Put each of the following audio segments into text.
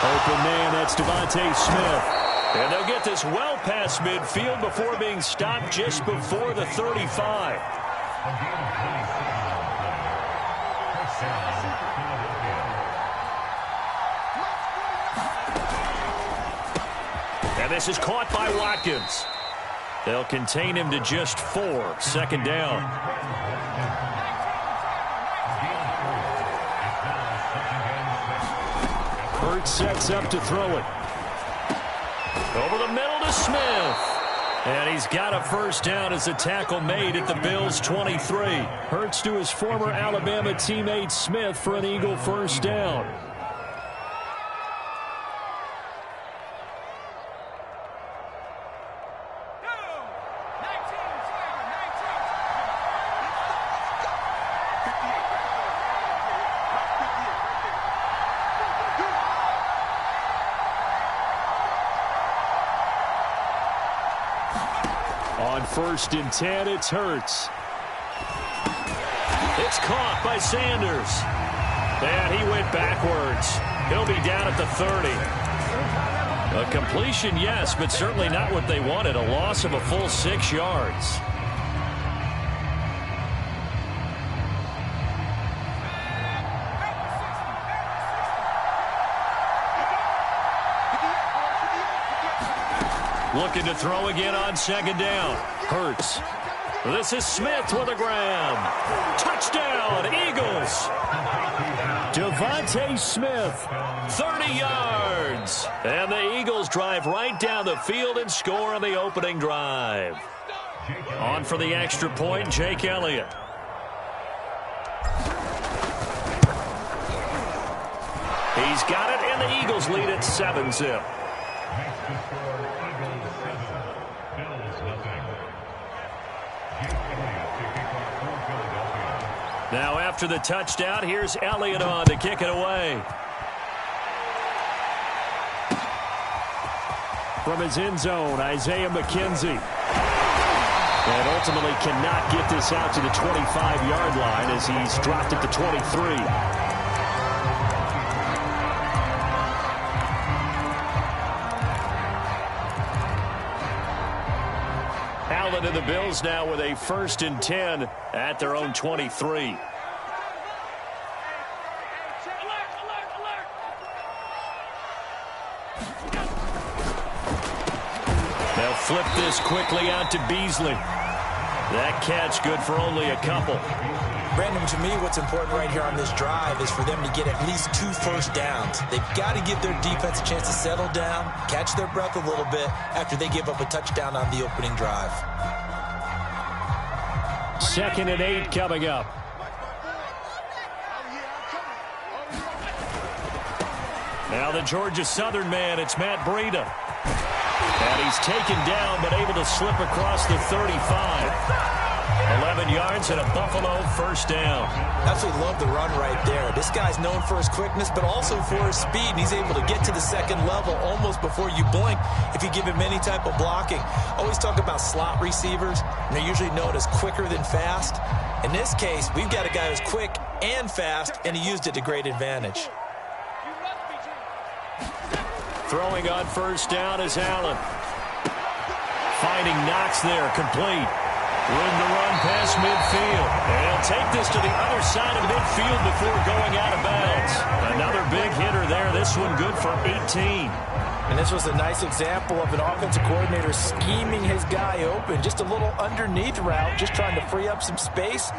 Open man, that's Devontae Smith. And they'll get this well past midfield before being stopped just before the 35. And this is caught by Watkins. They'll contain him to just 4. Second down. Hurts sets up to throw it. Over the middle to Smith. And he's got a first down as a tackle made at the Bills' 23. Hurts to his former Alabama teammate Smith for an Eagle first down. On 1st and 10, it's Hurts. It's caught by Sanders. And he went backwards. He'll be down at the 30. A completion, yes, but certainly not what they wanted. A loss of a full 6 yards. Looking to throw again on second down. Hurts. This is Smith with a grab. Touchdown, Eagles. Devontae Smith, 30 yards. And the Eagles drive right down the field and score on the opening drive. On for the extra point, Jake Elliott. He's got it, and the Eagles lead at 7-zip. Now after the touchdown, here's Elliott on to kick it away. From his end zone, Isaiah McKenzie. And ultimately cannot get this out to the 25-yard line as he's dropped at the 23. Allen and the Bills now with a 1st and 10 at their own 23. They'll flip this quickly out to Beasley. That catch good for only a couple. Brandon, to me, what's important right here on this drive is for them to get at least 2 first downs. They've got to give their defense a chance to settle down, catch their breath a little bit after they give up a touchdown on the opening drive. 2nd and 8 coming up. Now the Georgia Southern man, it's Matt Breida. And he's taken down but able to slip across the 35. 11 yards and a Buffalo first down. Absolutely love the run right there. This guy's known for his quickness, but also for his speed. And he's able to get to the second level almost before you blink if you give him any type of blocking. Always talk about slot receivers, and they're usually known as quicker than fast. In this case, we've got a guy who's quick and fast, and he used it to great advantage. Throwing on first down is Allen. Finding Knox there, complete. Room to run past midfield. And he'll take this to the other side of midfield before going out of bounds. Another big hitter there. This one good for 18. And this was a nice example of an offensive coordinator scheming his guy open. Just a little underneath route, just trying to free up some space.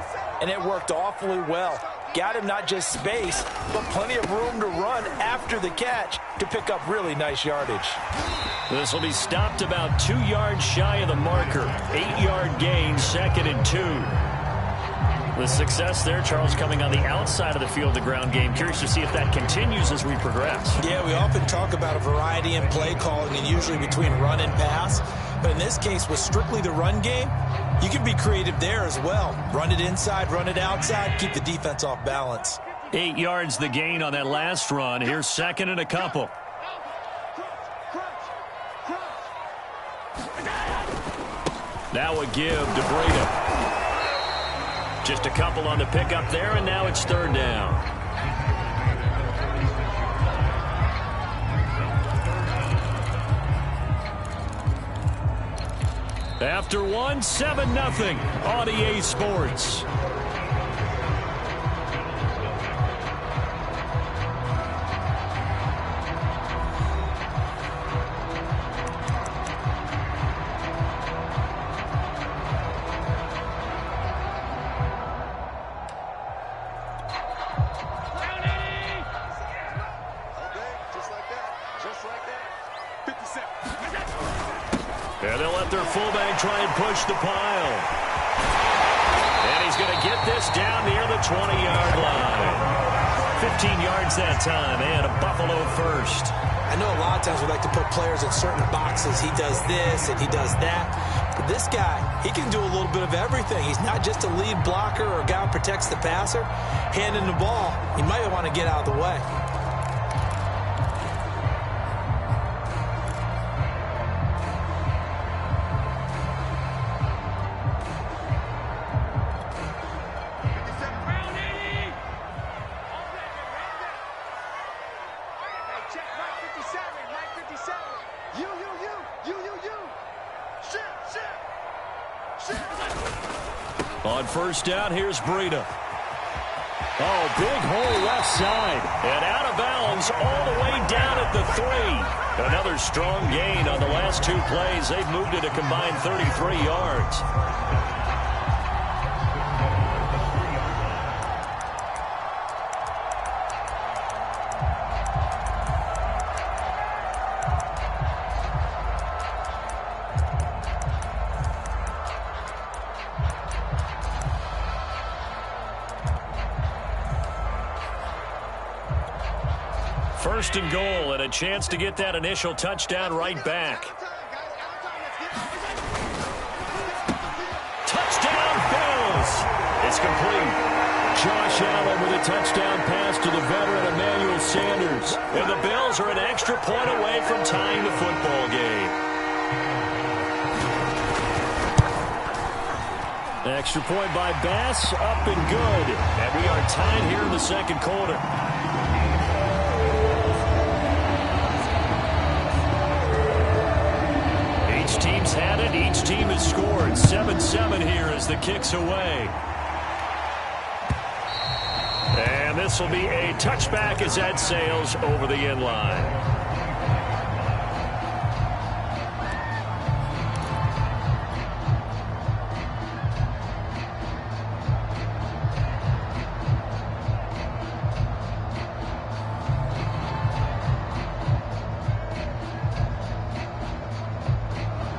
And it worked awfully well. Got him not just space, but plenty of room to run after the catch to pick up really nice yardage. This will be stopped about 2 yards shy of the marker. 8-yard gain, 2nd and 2. The success there, Charles, coming on the outside of the field, the ground game. Curious to see if that continues as we progress. Yeah, we often talk about a variety in play calling and usually between run and pass. But in this case, with strictly the run game, you can be creative there as well. Run it inside, run it outside, keep the defense off balance. 8 yards the gain on that last run. Here's 2nd and a couple. Now a give to Breida. Just a couple on the pickup there, and now it's 3rd down. After one, 7-0 on EA Sports. And they'll let their fullback try and push the pile. And he's going to get this down near the 20-yard line. 15 yards that time, and a Buffalo first. I know a lot of times we like to put players in certain boxes. He does this and he does that. But this guy, he can do a little bit of everything. He's not just a lead blocker or a guy who protects the passer. Handing the ball, he might want to get out of the way. On first down, here's Breida. Oh, big hole left side. And out of bounds all the way down at the 3. Another strong gain on the last two plays. They've moved it a combined 33 yards. First and goal, and a chance to get that initial touchdown right back. Touchdown Bills! It's complete. Josh Allen with a touchdown pass to the veteran Emmanuel Sanders. And the Bills are an extra point away from tying the football game. Extra point by Bass, up and good. And we are tied here in the second quarter. Each team's had it. Each team has scored. 7-7 here as the kick's away. And this will be a touchback as that sails over the end line.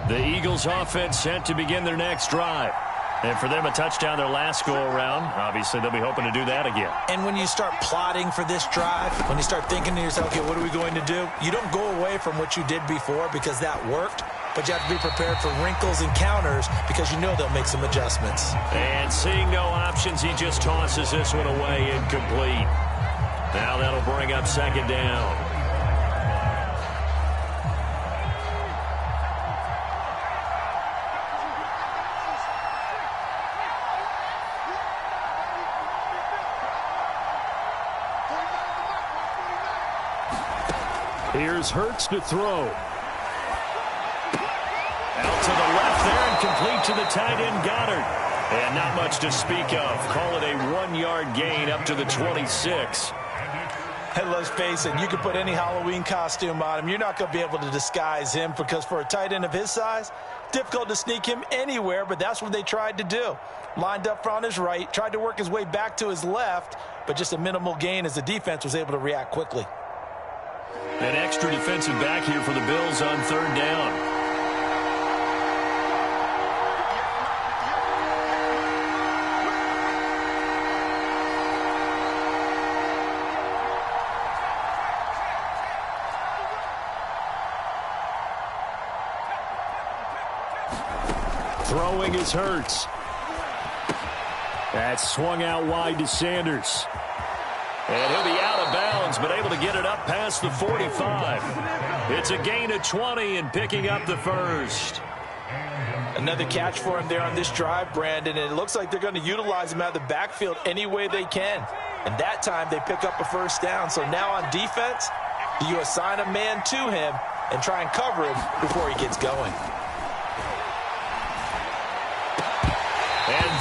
The Eagles offense set to begin their next drive. And for them, a touchdown their last go-around. Obviously, they'll be hoping to do that again. And when you start plotting for this drive, when you start thinking to yourself, okay, what are we going to do? You don't go away from what you did before because that worked. But you have to be prepared for wrinkles and counters because you know they'll make some adjustments. And seeing no options, he just tosses this one away incomplete. Now that'll bring up second down. Here's Hurts to throw. Out to the left there and complete to the tight end Goddard. And not much to speak of. Call it a 1-yard gain up to the 26. And let's face it, you can put any Halloween costume on him. You're not going to be able to disguise him because for a tight end of his size, difficult to sneak him anywhere, but that's what they tried to do. Lined up on his right, tried to work his way back to his left, but just a minimal gain as the defense was able to react quickly. An extra defensive back here for the Bills on third down. Throwing is Hurts. That's swung out wide to Sanders. And he'll be out of bounds, but able to get it up past the 45. It's a gain of 20 and picking up the first. Another catch for him there on this drive, Brandon, and it looks like they're going to utilize him out of the backfield any way they can. And that time they pick up a first down. So now on defense, you assign a man to him and try and cover him before he gets going.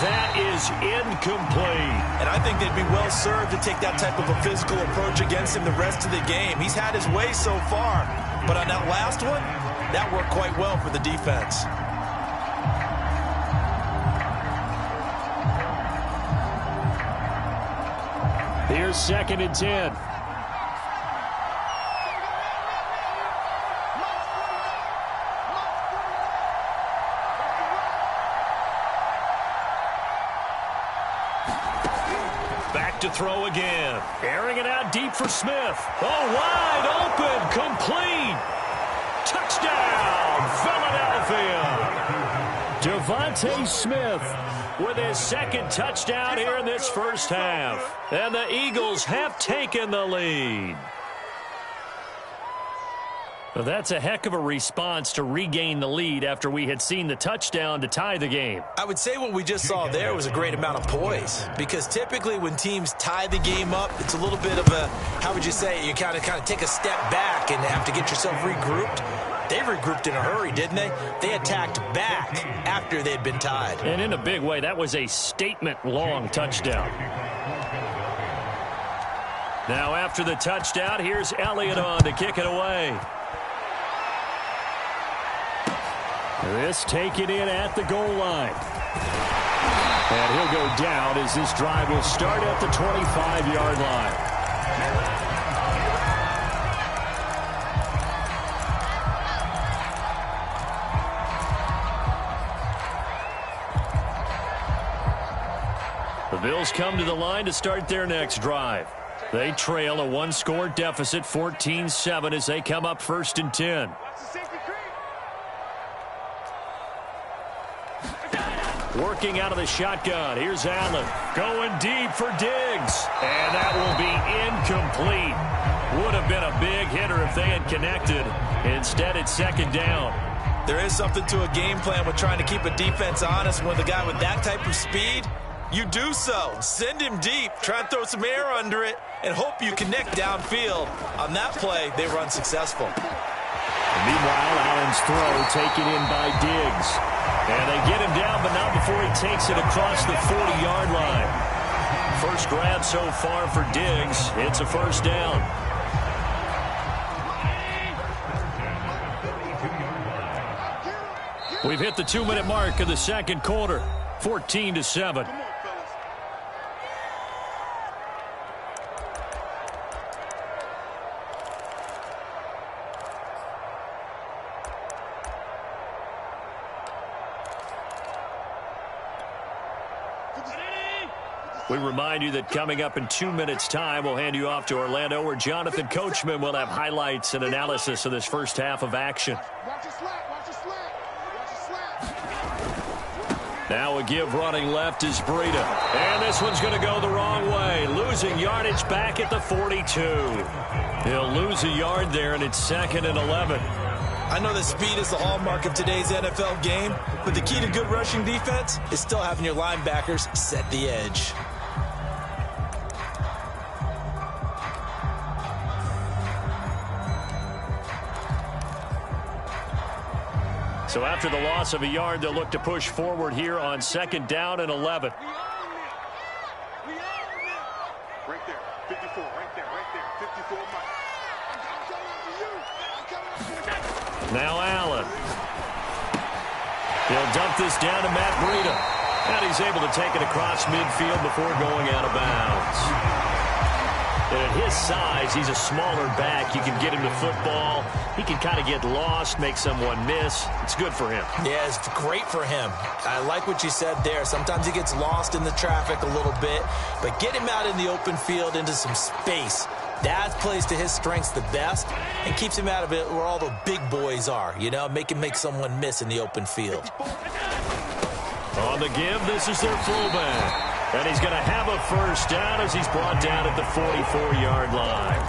that is incomplete. And I think they'd be well served to take that type of a physical approach against him the rest of the game. He's had his way so far, but on that last one, that worked quite well for the defense. Here's 2nd and 10. Back to throw again. Airing it out deep for Smith. Oh, wide open. Complete. Touchdown, Philadelphia. Devontae Smith with his 2nd touchdown here in this first half. And the Eagles have taken the lead. Well, that's a heck of a response to regain the lead after we had seen the touchdown to tie the game. I would say what we just saw there was a great amount of poise, because typically when teams tie the game up, it's a little bit of a, how would you say, you kind of take a step back and have to get yourself regrouped. They regrouped in a hurry, didn't they? They attacked back after they'd been tied. And in a big way, that was a statement-long touchdown. Now after the touchdown, here's Elliott on to kick it away. This taken in at the goal line. And he'll go down as this drive will start at the 25-yard line. The Bills come to the line to start their next drive. They trail a one-score deficit, 14-7, as they come up 1st and 10. Working out of the shotgun. Here's Allen. Going deep for Diggs. And that will be incomplete. Would have been a big hitter if they had connected. Instead, it's 2nd down. There is something to a game plan with trying to keep a defense honest. With a guy with that type of speed, you do so. Send him deep. Try and throw some air under it and hope you connect downfield. On that play, they were unsuccessful. Meanwhile, Allen's throw taken in by Diggs. And they get him down, but not before he takes it across the 40-yard line. First grab so far for Diggs. It's a 1st down. We've hit the 2-minute mark of the 2nd quarter. 14-7. We remind you that coming up in 2 minutes' time, we'll hand you off to Orlando, where Jonathan Coachman will have highlights and analysis of this first half of action. Now a give running left is Breida. And this one's going to go the wrong way. Losing yardage back at the 42. He'll lose a yard there, and it's 2nd and 11. I know that speed is the hallmark of today's NFL game, but the key to good rushing defense is still having your linebackers set the edge. So after the loss of a yard, they'll look to push forward here on 2nd down and 11. Right there, 54, right there, 54. Now Allen. He'll dump this down to Matt Breida. And he's able to take it across midfield before going out of bounds. And at his size, he's a smaller back. You can get him to football. He can kind of get lost, make someone miss. It's good for him. Yeah, it's great for him. I like what you said there. Sometimes he gets lost in the traffic a little bit, but get him out in the open field into some space. That plays to his strengths the best and keeps him out of it where all the big boys are, you know, make him make someone miss in the open field. On the give, this is their fullback. And he's going to have a first down as he's brought down at the 44-yard line.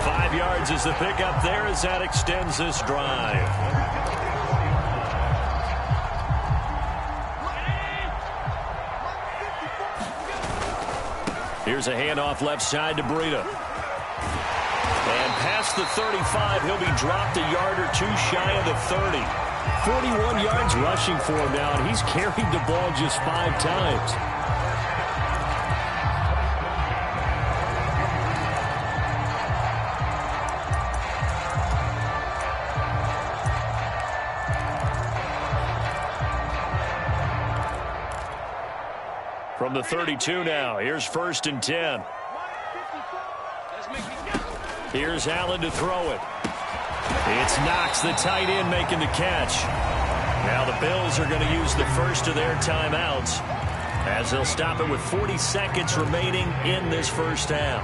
5 yards is the pickup there as that extends this drive. Here's a handoff left side to Breida. And past the 35, he'll be dropped a yard or two shy of the 30. 41 yards rushing for him now, and he's carried the ball just 5 times. From the 32 now, here's 1st and 10. Here's Allen to throw it. It's Knox, the tight end, making the catch. Now the Bills are going to use the first of their timeouts as they'll stop it with 40 seconds remaining in this first half.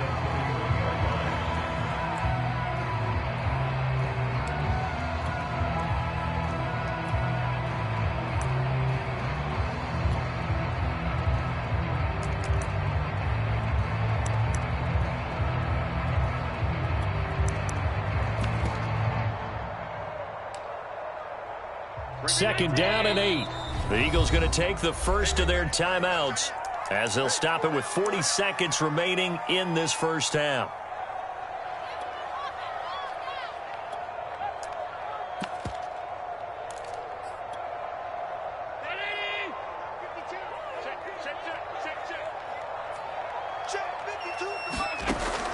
Second down and 8. The Eagles going to take the first of their timeouts as they'll stop it with 40 seconds remaining in this first half.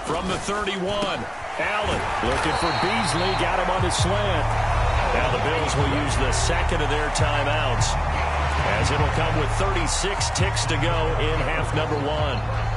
From the 31, Allen looking for Beasley, got him on the slant. Now the Bills will use the second of their timeouts as it'll come with 36 ticks to go in half number 1.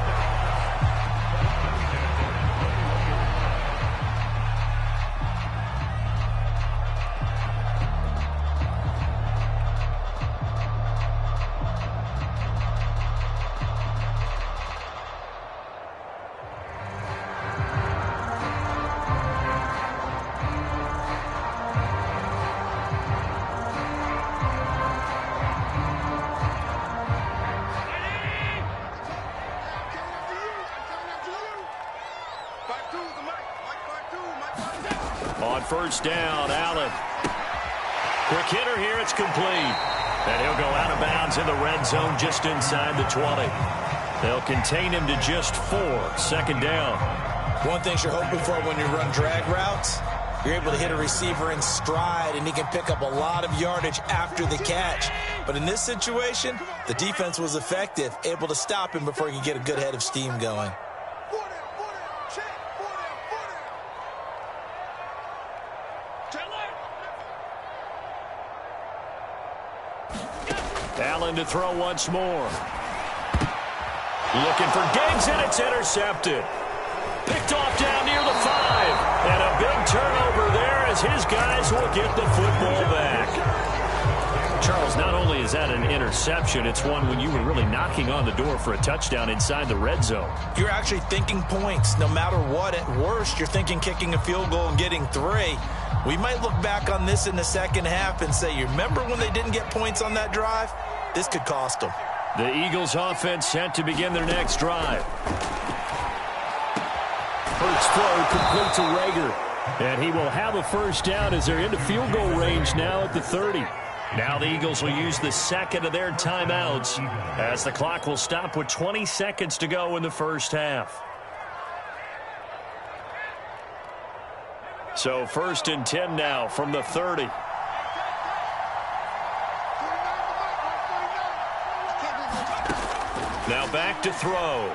On first down, Allen. Quick hitter here, it's complete. And he'll go out of bounds in the red zone just inside the 20. They'll contain him to just 4. 2nd down. One thing you're hoping for when you run drag routes, you're able to hit a receiver in stride, and he can pick up a lot of yardage after the catch. But in this situation, the defense was effective, able to stop him before he could get a good head of steam going. Allen to throw once more. Looking for Diggs, and it's intercepted. Picked off down near the 5. And a big turnover there as his guys will get the football back. Charles, not only is that an interception, it's one when you were really knocking on the door for a touchdown inside the red zone. You're actually thinking points no matter what. At worst, you're thinking kicking a field goal and getting 3. We might look back on this in the second half and say, you remember when they didn't get points on that drive? This could cost them. The Eagles offense set to begin their next drive. First throw complete to Rager. And he will have a first down as they're into field goal range now at the 30. Now the Eagles will use the second of their timeouts as the clock will stop with 20 seconds to go in the first half. So 1st and 10 now from the 30. Now back to throw.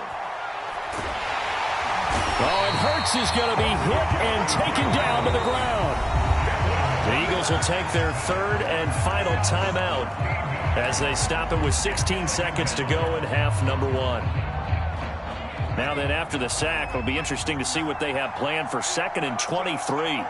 Oh, and Hurts is going to be hit and taken down to the ground. The Eagles will take their 3rd and final timeout as they stop it with 16 seconds to go in half number 1. Now then, after the sack, it'll be interesting to see what they have planned for 2nd and 23.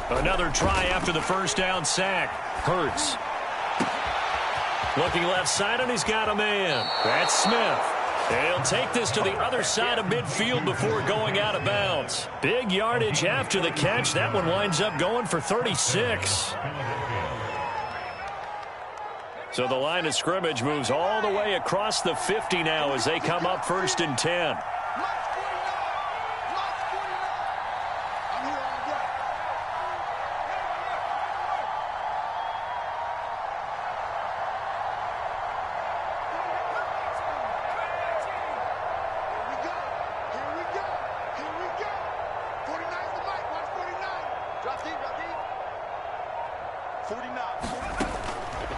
Another try after the first down sack. Hurts. Looking left side, and he's got a man. That's Smith. They'll take this to the other side of midfield before going out of bounds. Big yardage after the catch. That one winds up going for 36. So the line of scrimmage moves all the way across the 50 now as they come up 1st and 10.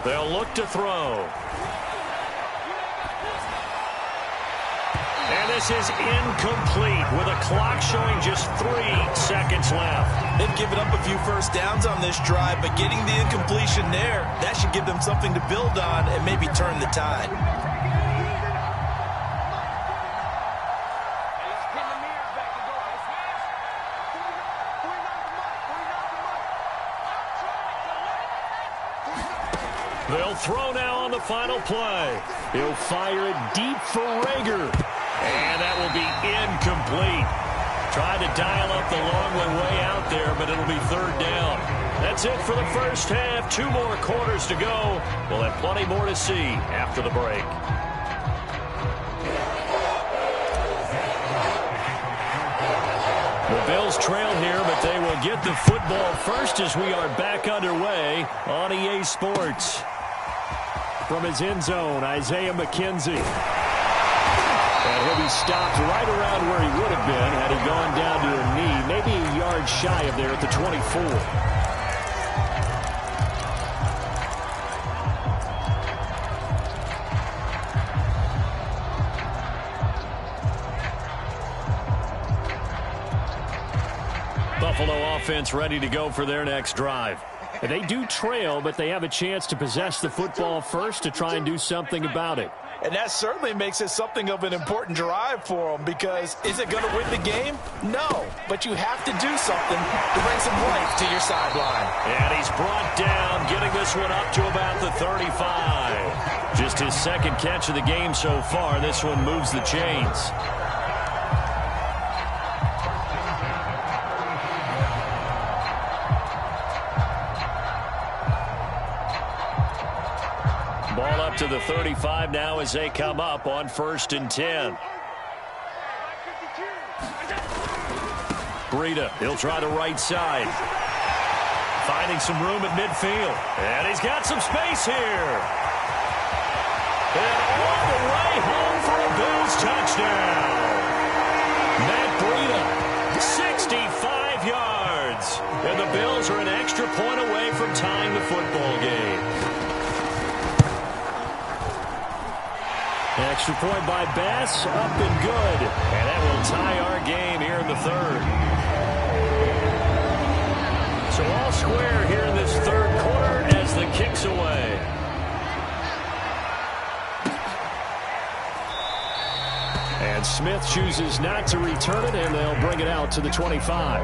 They'll look to throw. And this is incomplete with a clock showing just 3 seconds left. They've given up a few first downs on this drive, but getting the incompletion there, that should give them something to build on and maybe turn the tide. They'll throw now on the final play. He'll fire it deep for Rager. And that will be incomplete. Tried to dial up the long way out there, but it'll be third down. That's it for the first half. 2 more quarters to go. We'll have plenty more to see after the break. The Bills trail here, but they will get the football first as we are back underway on EA Sports. From his end zone, Isaiah McKenzie. And he'll be stopped right around where he would have been had he gone down to a knee, maybe a yard shy of there at the 24. Buffalo offense ready to go for their next drive. They do trail, but they have a chance to possess the football first to try and do something about it. And that certainly makes it something of an important drive for them, because is it going to win the game? No, but you have to do something to bring some life to your sideline. And he's brought down, getting this one up to about the 35. Just his second catch of the game so far. This one moves the chains. Ball up to the 35 now as they come up on 1st and 10. Breida, he'll try the right side. Finding some room at midfield. And he's got some space here. And all the way home for a Bills touchdown. Matt Breida, 65 yards. And the Bills are an extra point away from tying the football game. Extra point by Bass, up and good. And that will tie our game here in the third. So all square here in this third quarter as the kick's away. And Smith chooses not to return it, and they'll bring it out to the 25.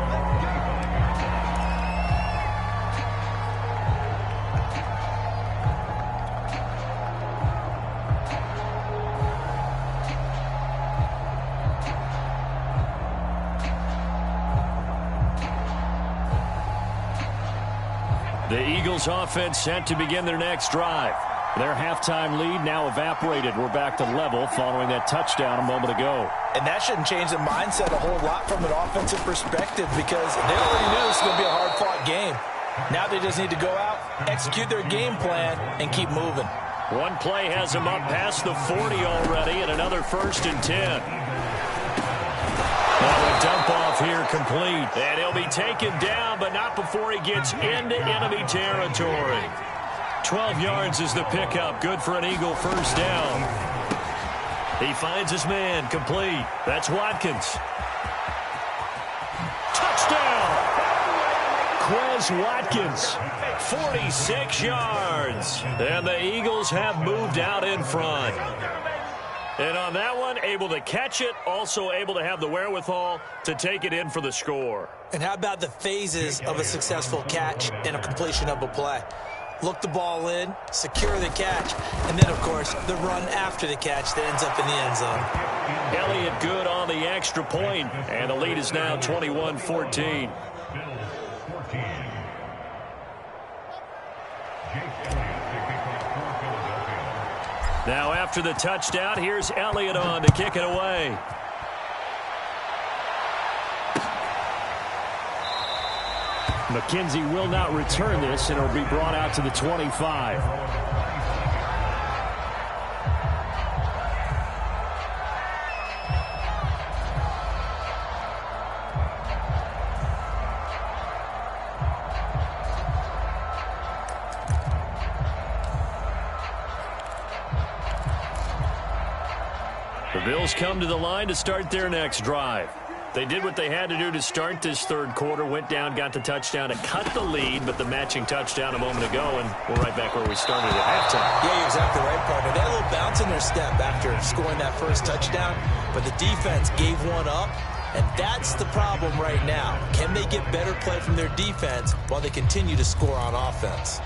The Eagles offense set to begin their next drive. Their halftime lead now evaporated. We're back to level following that touchdown a moment ago. And that shouldn't change the mindset a whole lot from an offensive perspective, because they already knew this was going to be a hard-fought game. Now they just need to go out, execute their game plan, and keep moving. One play has them up past the 40 already, and another 1st and 10. Well, a dump off here complete. And he'll be taken down, but not before he gets into enemy territory. 12 yards is the pickup. Good for an Eagle first down. He finds his man complete. That's Watkins. Touchdown! Quez Watkins, 46 yards. And the Eagles have moved out in front. And on that one, able to catch it, also able to have the wherewithal to take it in for the score. And how about the phases of a successful catch and a completion of a play? Look the ball in, secure the catch, and then, of course, the run after the catch that ends up in the end zone. Elliott good on the extra point, and the lead is now 21-14. Now after the touchdown, here's Elliott on to kick it away. McKenzie will not return this, and it'll be brought out to the 25. Bills come to the line to start their next drive. They did what they had to do to start this third quarter, went down, got the touchdown to cut the lead, but the matching touchdown a moment ago, and we're right back where we started at halftime. Yeah, you're exactly right, partner. They had a little bounce in their step after scoring that first touchdown, but the defense gave one up, and that's the problem right now. Can they get better play from their defense while they continue to score on offense?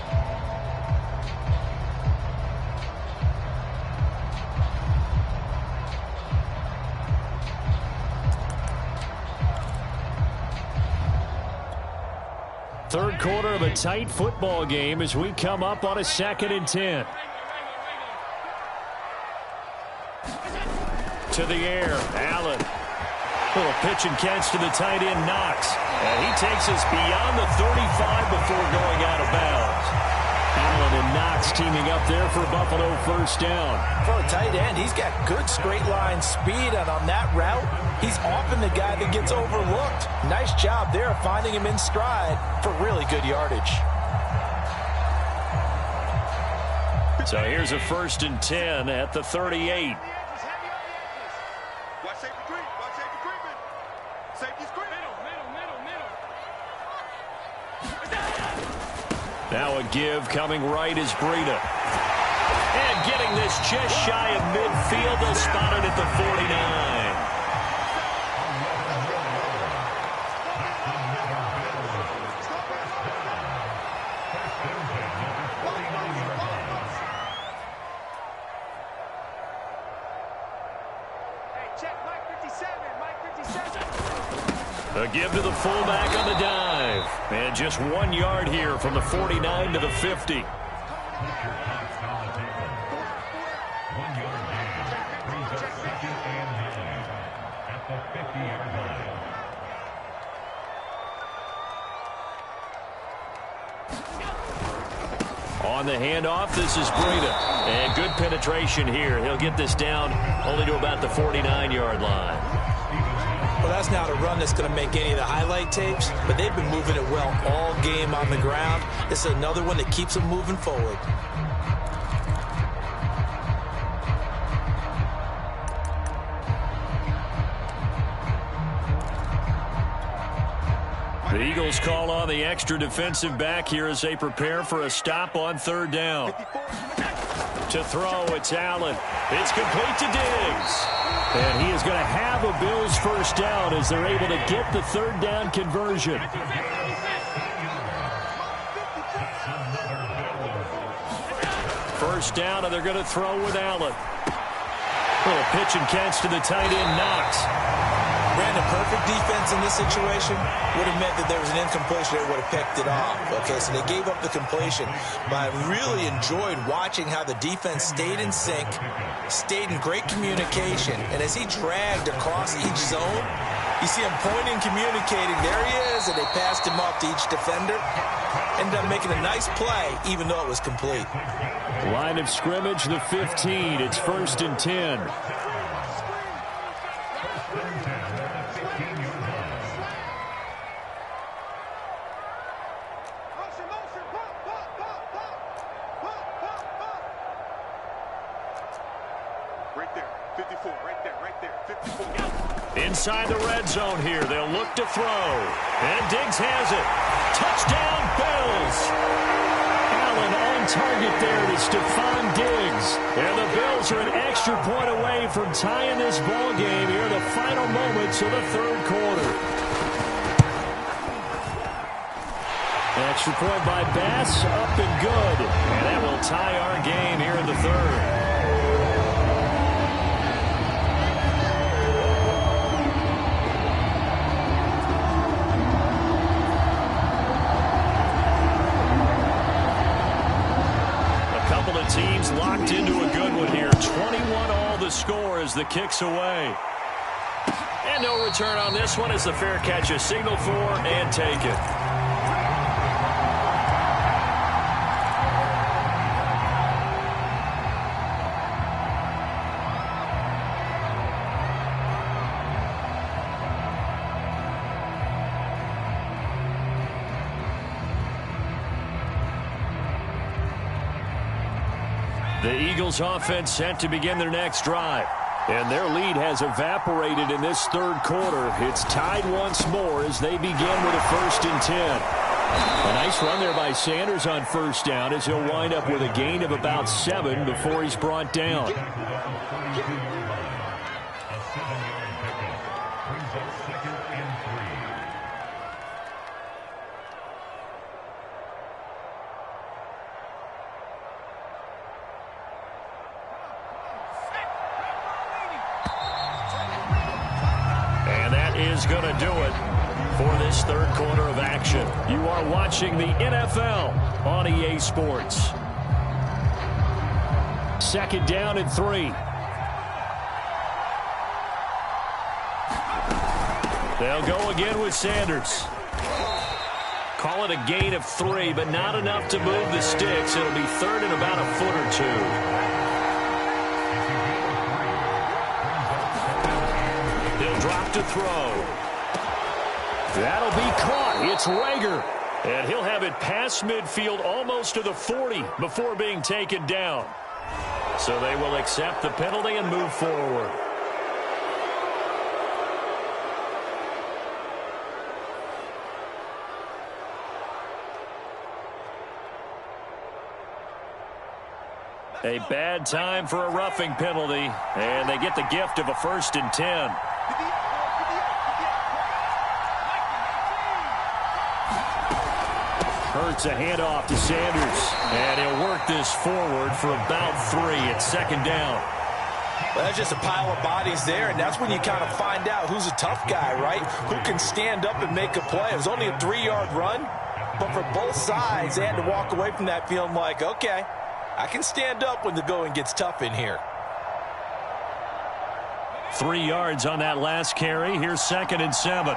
Third quarter of a tight football game as we come up on a 2nd and 10. To the air, Allen. Little pitch and catch to the tight end, Knox. And he takes us beyond the 35 before going out of bounds. Allen and Knox teaming up there for Buffalo first down. For a tight end, he's got good straight line speed, and on that route, he's often the guy that gets overlooked. Nice job there finding him in stride for really good yardage. So here's a 1st and 10 at the 38. Watch safety creep. Watch safety creeping. Safety's creeping. Now a give coming right is Breida. And getting this just shy of midfield. They'll spot it at the 49. A give to the fullback on the dive. And just 1 yard here from the 49 to the 50. On the handoff, this is Breida. And good penetration here. He'll get this down only to about the 49-yard line. Well, that's not a run that's going to make any of the highlight tapes, but they've been moving it well all game on the ground. This is another one that keeps them moving forward. The Eagles call on the extra defensive back here as they prepare for a stop on 3rd down. To throw, it's Allen. It's complete to Diggs. And he is going to have a Bills first down as they're able to get the 3rd down conversion. First down, and they're going to throw with Allen. Little pitch and catch to the tight end, Knox. Brandon, perfect defense in this situation would have meant that there was an incompletion that would have picked it off. Okay, so they gave up the completion. But I really enjoyed watching how the defense stayed in sync, stayed in great communication. And as he dragged across each zone, you see him pointing, communicating. There he is, and they passed him off to each defender. Ended up making a nice play, even though it was complete. Line of scrimmage, the 15. It's 1st and 10. Right there. 54. Right there. 54. Inside the red zone here. They'll look to throw. And Diggs has it. Touchdown, Bills. Allen on target there to Stephon Diggs. And the Bills are an extra point away from tying this ball game here in the final moments of the 3rd quarter. Extra point by Bass, up and good. And that will tie our game here in the 3rd. Teams locked into a good one here. 21 all the score as the kick's away. And no return on this one as the fair catch is signaled for and taken. The Eagles offense set to begin their next drive. And their lead has evaporated in this third quarter. It's tied once more as they begin with a 1st and 10. A nice run there by Sanders on first down as he'll wind up with a gain of about 7 before he's brought down. Is going to do it for this third quarter of action. You are watching the NFL on EA Sports. 2nd down and 3. They'll go again with Sanders. Call it a gain of 3, but not enough to move the sticks. It'll be 3rd and about a foot or 2. Drop to throw. That'll be caught. It's Rager. And he'll have it past midfield almost to the 40 before being taken down. So they will accept the penalty and move forward. A bad time for a roughing penalty. And they get the gift of a 1st and 10. Hurts a handoff to Sanders. And he'll work this forward for about 3 at 2nd down. Well, that's just a pile of bodies there, and that's when you kind of find out who's a tough guy, right? Who can stand up and make a play. It was only a 3-yard run, but for both sides, they had to walk away from that feeling like, okay, I can stand up when the going gets tough in here. 3 yards on that last carry. Here's 2nd and 7.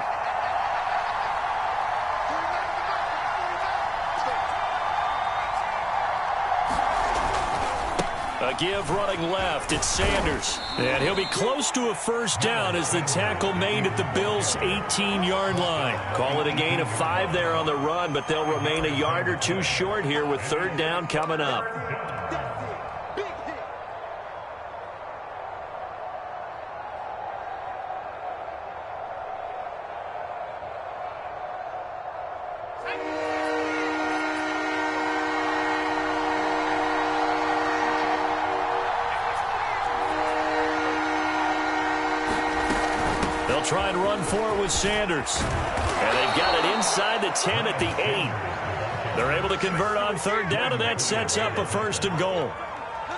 A give running left. It's Sanders. And he'll be close to a 1st down as the tackle made at the Bills' 18-yard line. Call it a gain of 5 there on the run, but they'll remain a yard or 2 short here with 3rd down coming up. Try and run for it with Sanders. And they've got it inside the 10 at the 8. They're able to convert on 3rd down, and that sets up a 1st and goal.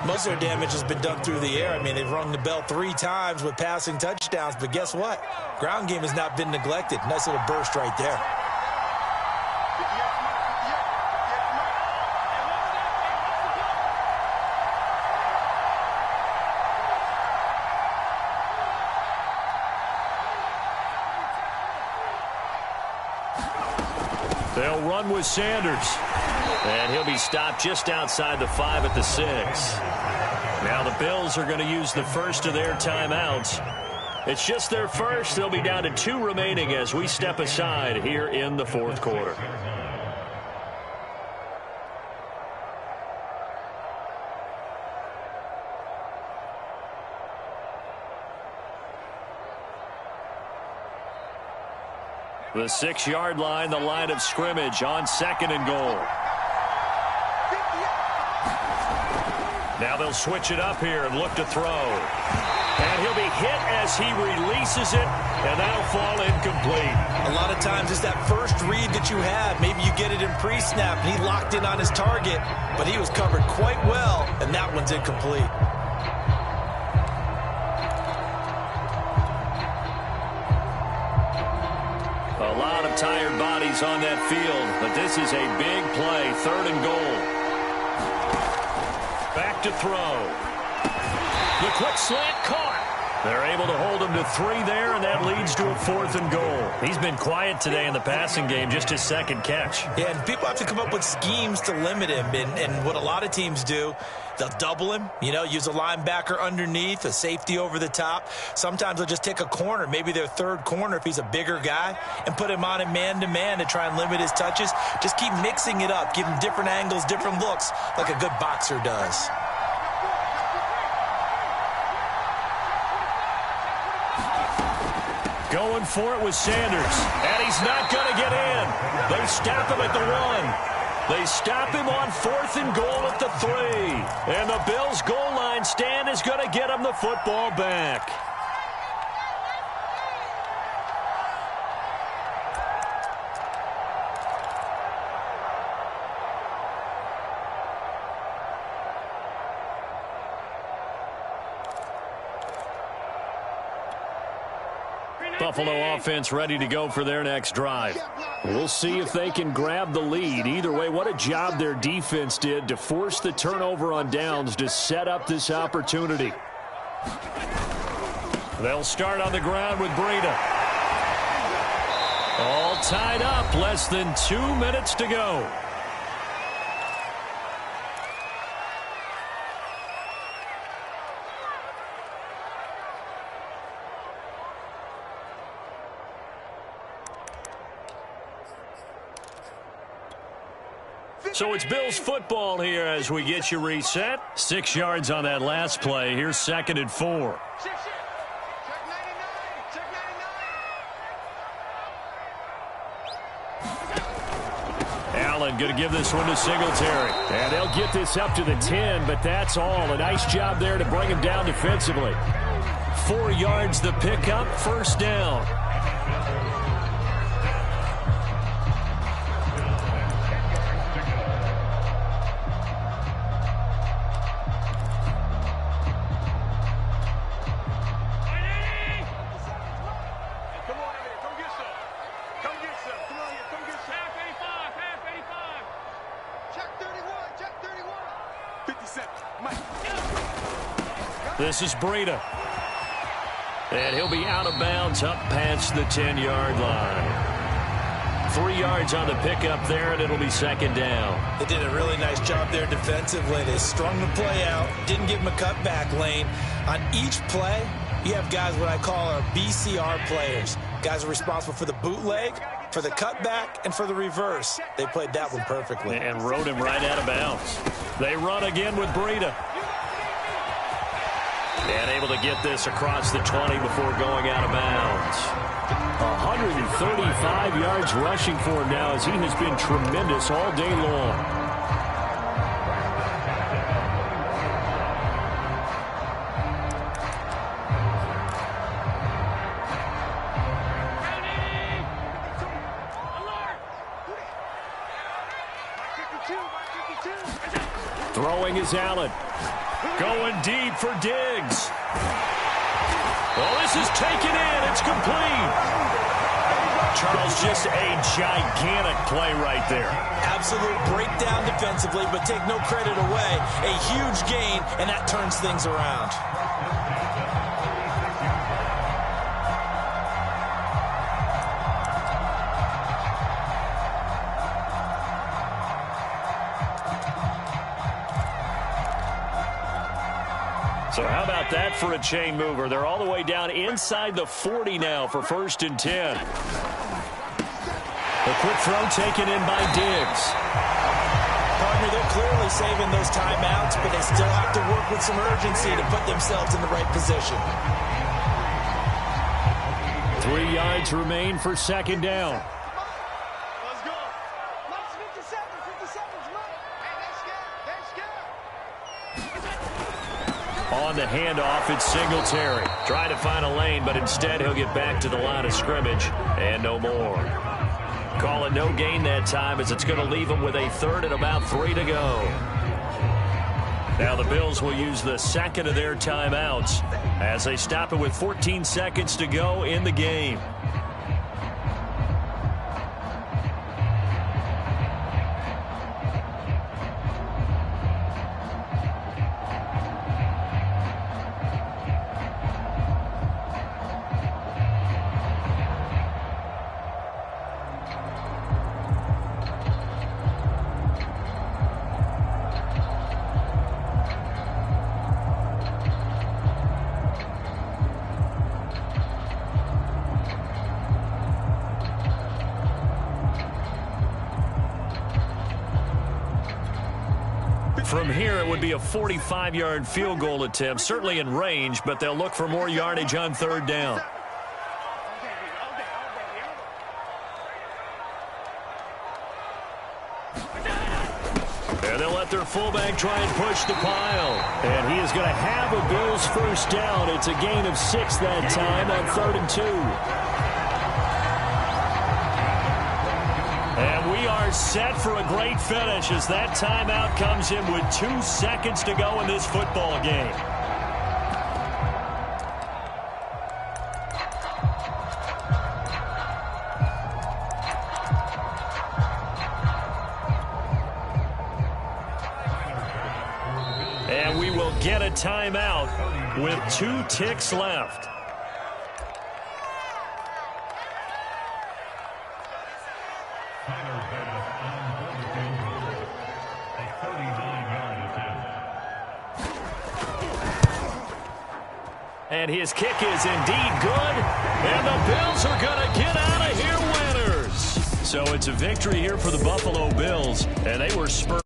Most of their damage has been done through the air. I mean, they've rung the bell 3 times with passing touchdowns, but guess what? Ground game has not been neglected. Nice little burst right there. They'll run with Sanders. And he'll be stopped just outside the 5 at the 6. Now the Bills are going to use the first of their timeouts. It's just their first. They'll be down to 2 remaining as we step aside here in the 4th quarter. The 6-yard line, the line of scrimmage on 2nd and goal. Now they'll switch it up here and look to throw. And he'll be hit as he releases it, and that'll fall incomplete. A lot of times it's that first read that you have. Maybe you get it in pre-snap, and he locked in on his target, but he was covered quite well, and that one's incomplete. A lot of tired bodies on that field, but this is a big play, 3rd and goal. Back to throw. The quick slant caught. They're able to hold him to 3 there, and that leads to a 4th and goal. He's been quiet today in the passing game, just his 2nd catch. Yeah, and people have to come up with schemes to limit him, and what a lot of teams do, they'll double him, use a linebacker underneath, a safety over the top. Sometimes they'll just take a corner, maybe their 3rd corner if he's a bigger guy, and put him on him man-to-man to try and limit his touches. Just keep mixing it up, give him different angles, different looks, like a good boxer does. Going for it with Sanders. And he's not going to get in. They stop him at the 1. They stop him on 4th and goal at the 3. And the Bills' goal line stand is going to get him the football back. Buffalo offense ready to go for their next drive. We'll see if they can grab the lead. Either way, what a job their defense did to force the turnover on downs to set up this opportunity. They'll start on the ground with Breida. All tied up, less than 2 minutes to go. So it's Bills football here as we get you reset. 6 yards on that last play. Here's 2nd and 4. Check 99. Check 99. Allen going to give this one to Singletary. And they'll get this up to the 10, but that's all. A nice job there to bring him down defensively. 4 yards the pickup, 1st down. This is Breida. And he'll be out of bounds up past the 10-yard line. 3 yards on the pickup there, and it'll be 2nd down. They did a really nice job there defensively. They strung the play out, didn't give him a cutback lane. On each play, you have guys what I call our BCR players. Guys are responsible for the bootleg, for the cutback, and for the reverse. They played that one perfectly. And rode him right out of bounds. They run again with Breida. And able to get this across the 20 before going out of bounds. 135 yards rushing for him now as he has been tremendous all day long. Throwing is Allen. Going deep for Diggs. Well, this is taken in. It's complete. Charles, just a gigantic play right there. Absolute breakdown defensively, but take no credit away. A huge gain, and that turns things around. So how about that for a chain mover? They're all the way down inside the 40 now for 1st and 10. A quick throw taken in by Diggs. Partner, they're clearly saving those timeouts, but they still have to work with some urgency to put themselves in the right position. 3 yards remain for 2nd down. Let's go. 50 seconds, right? Hey, let's go. On the handoff, it's Singletary. Trying to find a lane, but instead he'll get back to the line of scrimmage. And no more. Call it no gain that time as it's going to leave him with a 3rd and about 3 to go. Now the Bills will use the 2nd of their timeouts as they stop it with 14 seconds to go in the game. From here, it would be a 45-yard field goal attempt, certainly in range, but they'll look for more yardage on 3rd down. let their fullback try and push the pile. And he is going to have a Bills first down. It's a gain of 6 that time on 3rd and 2. And we are set for a great finish as that timeout comes in with 2 seconds to go in this football game. And we will get a timeout with 2 ticks left. And his kick is indeed good. And the Bills are going to get out of here winners. So it's a victory here for the Buffalo Bills. And they were spurred.